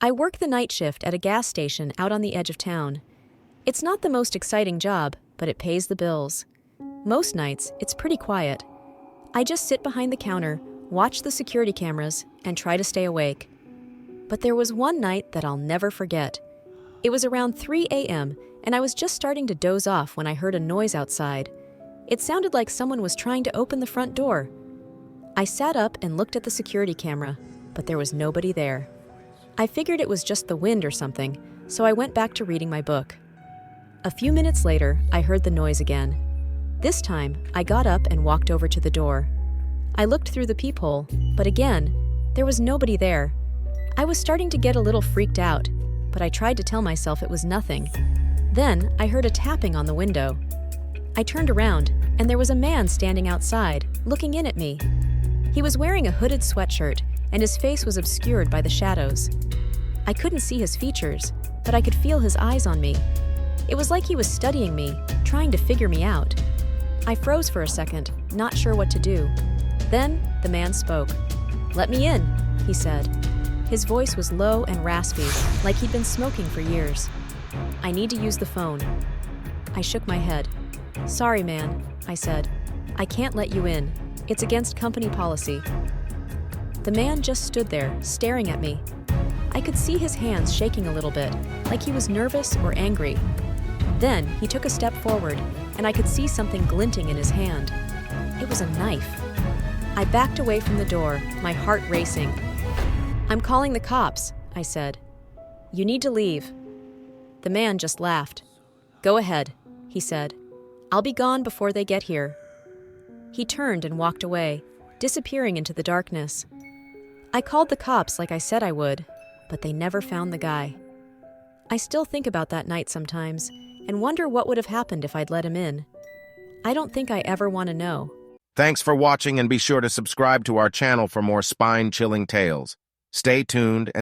I work the night shift at a gas station out on the edge of town. It's not the most exciting job, but it pays the bills. Most nights, it's pretty quiet. I just sit behind the counter, watch the security cameras, and try to stay awake. But there was one night that I'll never forget. It was around 3 a.m., and I was just starting to doze off when I heard a noise outside. It sounded like someone was trying to open the front door. I sat up and looked at the security camera, but there was nobody there. I figured it was just the wind or something, so I went back to reading my book. A few minutes later, I heard the noise again. This time, I got up and walked over to the door. I looked through the peephole, but again, there was nobody there. I was starting to get a little freaked out, but I tried to tell myself it was nothing. Then, I heard a tapping on the window. I turned around, and there was a man standing outside, looking in at me. He was wearing a hooded sweatshirt, and his face was obscured by the shadows. I couldn't see his features, but I could feel his eyes on me. It was like he was studying me, trying to figure me out. I froze for a second, not sure what to do. Then, the man spoke. "Let me in," he said. His voice was low and raspy, like he'd been smoking for years. "I need to use the phone." I shook my head. "Sorry, man," I said. "I can't let you in. It's against company policy." The man just stood there, staring at me. I could see his hands shaking a little bit, like he was nervous or angry. Then he took a step forward, and I could see something glinting in his hand. It was a knife. I backed away from the door, my heart racing. "I'm calling the cops," I said. "You need to leave." The man just laughed. "Go ahead," he said. "I'll be gone before they get here." He turned and walked away, disappearing into the darkness. I called the cops like I said I would, but they never found the guy. I still think about that night sometimes and wonder what would have happened if I'd let him in. I don't think I ever want to know. Thanks for watching, and be sure to subscribe to our channel for more spine-chilling tales. Stay tuned and